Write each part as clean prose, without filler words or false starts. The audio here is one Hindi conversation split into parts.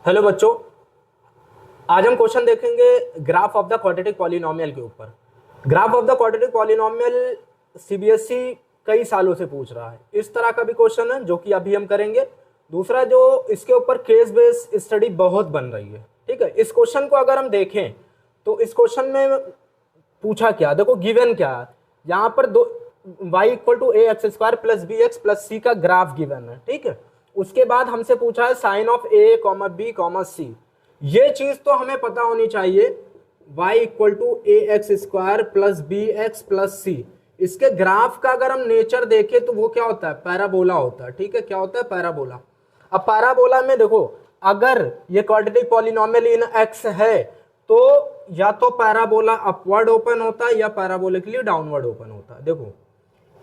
हेलो बच्चों, आज हम क्वेश्चन देखेंगे graph of the quadratic polynomial के ऊपर। Graph of the quadratic polynomial CBSE कई सालों से पूछ रहा है। इस तरह का भी क्वेश्चन है जो कि अभी हम करेंगे। दूसरा, जो इसके ऊपर केस बेस स्टडी बहुत बन रही है। ठीक है, इस क्वेश्चन को अगर हम देखें तो इस क्वेश्चन में पूछा क्या, देखो गिवन क्या है यहाँ पर। दो y equal to a x square plus b x plus c का ग्राफ गिवन है। ठीक है, उसके बाद हमसे पूछा है sign of a comma b comma c. ये चीज तो हमें पता होनी चाहिए, y equal to a x square plus b x plus c. इसके ग्राफ का अगर हम नेचर देखें तो वो क्या होता है, पैराबोला होता है। ठीक है, क्या होता है, पैराबोला। अब पैराबोला में देखो, अगर ये क्वाड्रेटिक पॉलिनोमियल इन एक्स है तो या तो पैराबोला अपवर्ड ओपन होता है या पैराबोलिकली डाउनवर्ड ओपन होता है। देखो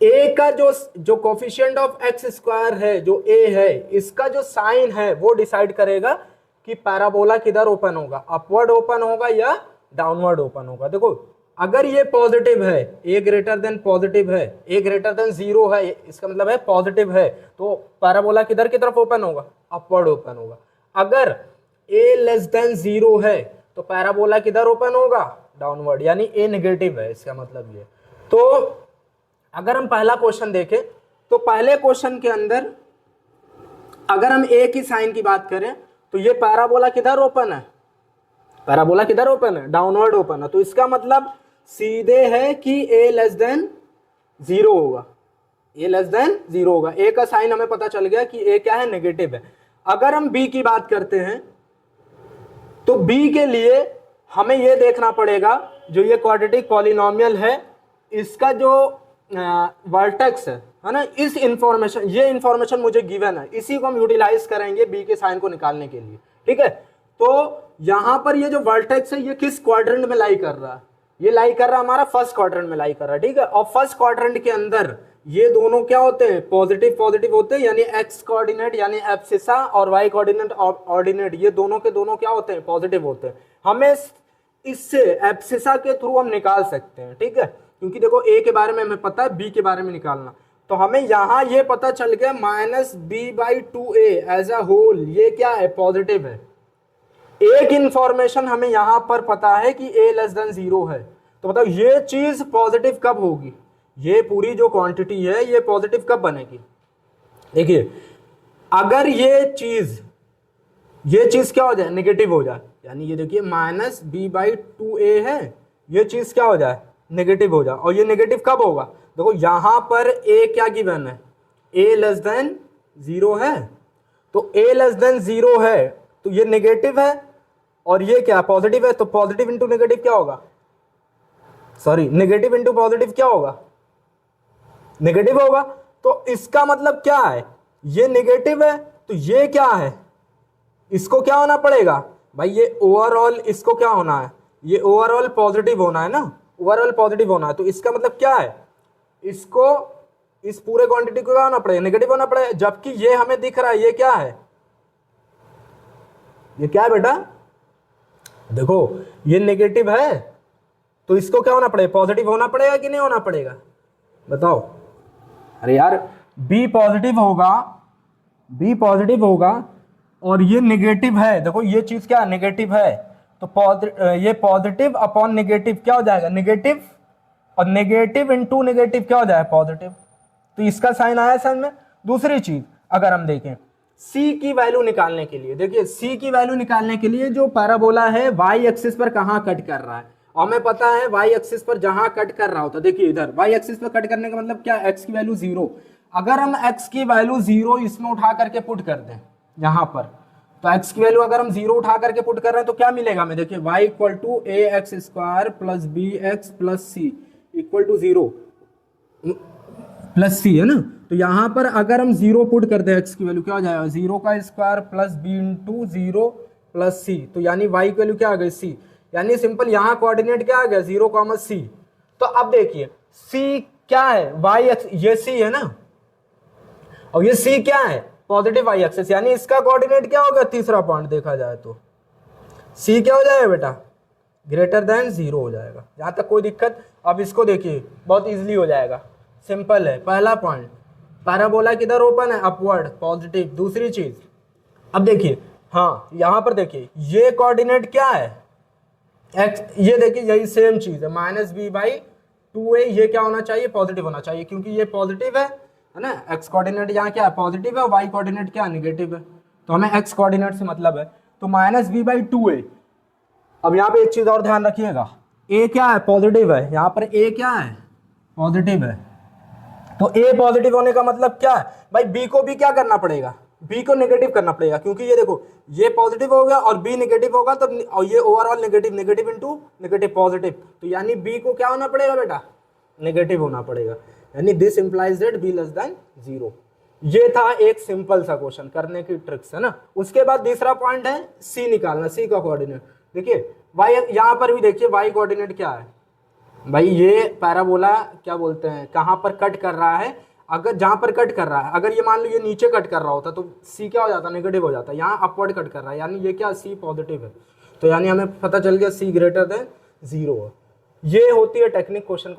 ए का जो कोफिशिएंट ऑफ एक्स स्क्वायर है, जो ए है, इसका जो साइन है वो डिसाइड करेगा कि पैराबोला किधर ओपन होगा, अपवर्ड ओपन होगा या डाउनवर्ड ओपन होगा। देखो अगर ये पॉजिटिव है, ए ग्रेटर देन पॉजिटिव है, ए ग्रेटर देन जीरो है, इसका मतलब है पॉजिटिव है, तो पैराबोला किधर की तरफ ओपन होगा, अपवर्ड ओपन होगा। अगर ए लेस देन जीरो है तो पैराबोला किधर ओपन होगा, डाउनवर्ड, यानी ए नेगेटिव है, इसका मतलब ये। तो अगर हम पहला क्वेश्चन देखें तो पहले क्वेश्चन के अंदर अगर हम ए की साइन की बात करें तो ये पैराबोला किधर ओपन है, पैराबोला किधर ओपन है, डाउनवर्ड ओपन है। तो इसका मतलब सीधे है कि ए लेस देन जीरो होगा, ए लेस देन जीरो होगा। ए का साइन हमें पता चल गया कि ए क्या है, नेगेटिव है। अगर हम बी की बात करते हैं तो बी के लिए हमें यह देखना पड़ेगा, जो ये क्वाड्रेटिक पॉलिनोमियल है इसका जो वर्टेक्स है ना, इस इंफॉर्मेशन, ये इंफॉर्मेशन मुझे गिवन है, इसी को हम यूटिलाइज करेंगे बी के साइन को निकालने के लिए। ठीक है, तो यहां पर ये जो वर्टेक्स है ये किस क्वाड्रेंट में लाई कर रहा है, ये लाई कर रहा है हमारा फर्स्ट क्वाड्रेंट में लाई कर रहा है। ठीक है, और फर्स्ट क्वाड्रेंट के अंदर ये दोनों क्या होते हैं, पॉजिटिव पॉजिटिव होते हैं, यानी एक्स कोऑर्डिनेट यानी एब्सिसा और वाई कोऑर्डिनेट ऑर्डिनेट, ये दोनों के दोनों क्या होते हैं, पॉजिटिव होते हैं। हमें इससे एब्सिसा के थ्रू हम निकाल सकते हैं। ठीक है, क्योंकि देखो ए के बारे में हमें पता है, बी के बारे में निकालना, तो हमें यहां ये पता चल गया minus B by two A as a whole, ये क्या है, पॉजिटिव है। एक इंफॉर्मेशन हमें यहां पर पता है कि ए लेस देन जीरो है, तो बताओ ये चीज पॉजिटिव कब होगी, ये पूरी जो क्वांटिटी है ये पॉजिटिव कब बनेगी। देखिए अगर ये चीज क्या हो जाए, नेगेटिव हो जाए, यानी ये देखिए माइनस बी बाई टू ए है, ये चीज क्या हो जाए, नेगेटिव हो जाए। और ये नेगेटिव कब होगा, देखो यहां पर ए क्या गिवन है, ए लेस देन जीरो है, तो ए लेस देन जीरो है तो ये नेगेटिव है, और ये क्या पॉजिटिव है, तो पॉजिटिव इंटू नेगेटिव क्या होगा, सॉरी नेगेटिव इंटू पॉजिटिव क्या होगा, नेगेटिव होगा। तो इसका मतलब क्या है, ये नेगेटिव है तो ये क्या है, इसको क्या होना पड़ेगा भाई, ये ओवरऑल इसको क्या होना है, ये ओवरऑल पॉजिटिव होना है ना, ओवरऑल पॉजिटिव होना है। तो इसका मतलब क्या है, इसको इस पूरे क्वांटिटी को क्या होना पड़ेगा, नेगेटिव होना पड़ेगा। जबकि ये हमें दिख रहा है ये क्या है, ये क्या है बेटा, देखो ये नेगेटिव है तो इसको क्या होना पड़ेगा, पॉजिटिव होना पड़ेगा कि नहीं होना पड़ेगा, बताओ। अरे यार बी पॉजिटिव होगा, बी पॉजिटिव होगा और ये नेगेटिव है, देखो ये चीज क्या नेगेटिव है, तो ये पॉजिटिव अपॉन नेगेटिव क्या हो जाएगा, नेगेटिव, और नेगेटिव इनटू नेगेटिव क्या हो जाएगा, पॉजिटिव। तो इसका साइन आया समझ में। दूसरी चीज अगर हम देखें c की वैल्यू निकालने के लिए, देखिए c की वैल्यू निकालने के लिए जो पैराबोला है y एक्सिस पर कहां कट कर रहा है, और हमें पता है y एक्सिस पर जहां कट कर रहा होता है, देखिए इधर y एक्सिस पर कट करने का मतलब क्या, x की वैल्यू जीरो। अगर हम x की वैल्यू जीरो इसमें उठा करके पुट कर दें यहां पर, तो x की वैल्यू अगर हम जीरो उठा करके पुट कर रहे हैं तो क्या मिलेगा हमें, देखिए y equal to a x square plus b x plus c equal to zero, plus c है ना। तो यहां पर अगर हम जीरो पुट कर दें x की वैल्यू क्या हो जाएगा, जीरो का square plus b into zero plus c, तो यानी y की वैल्यू क्या आ गई, c, यानी सिंपल यहां कोऑर्डिनेट क्या आ गया, जीरो कॉमा सी। तो अब देखिए c क्या है, y एक्स, ये c है ना, और ये c क्या है, पॉजिटिव y एक्सिस, यानी इसका कोऑर्डिनेट क्या होगा, तीसरा पॉइंट देखा जाए तो c क्या हो जाएगा बेटा, ग्रेटर देन जीरो हो जाएगा। यहां तक कोई दिक्कत। अब इसको देखिए बहुत इजीली हो जाएगा, सिंपल है। पहला पॉइंट पैराबोला किधर ओपन है, अपवर्ड, पॉजिटिव। दूसरी चीज अब देखिए हाँ यहाँ पर देखिए ये कोऑर्डिनेट क्या है x, ये देखिए यही सेम चीज है -b/2a, ये क्या होना चाहिए, पॉजिटिव होना चाहिए, क्योंकि ये पॉजिटिव है ना। x कोऑर्डिनेट यहाँ क्या है, पॉजिटिव है, और y कोऑर्डिनेट क्या है, निगेटिव है, तो हमें x कोऑर्डिनेट से मतलब है। तो -b/2a। अब यहाँ पे एक चीज और ध्यान रखिएगा, a क्या है, पॉजिटिव है, यहाँ पर a क्या है, पॉजिटिव है, तो a पॉजिटिव होने का मतलब क्या है भाई, b को भी क्या करना पड़ेगा, b को नेगेटिव करना पड़ेगा, क्योंकि ये देखो ये पॉजिटिव हो गया और b नेगेटिव होगा, तो और ये overall negative, negative into negative positive, तो यानी b को क्या होना पड़ेगा बेटा, नेगेटिव होना पड़ेगा, यानी this implies that b less than 0। ये था एक सिंपल सा क्वेश्चन करने की ट्रिक्स है ना। उसके बाद दूसरा पॉइंट है c निकालना, c का कोऑर्डिनेट। देखिए y, यहाँ पर भी देखिए y कोऑर्डिनेट क्या है भाई, ये पैराबोला क्या बोलते हैं, कहाँ पर कट कर रहा है, अगर जहाँ पर कट कर रहा है, अगर ये मान लो ये नीचे कट कर रहा होता तो c क्या हो जाता, नेगेटिव हो जाता, यहाँ अपवर्ड कट कर रहा है, यानी ये क्या, c पॉजिटिव है, तो यानी हमें पता चल गया c ग्रेटर देन 0 है। ये होती है टेक्निक क्वेश्चन को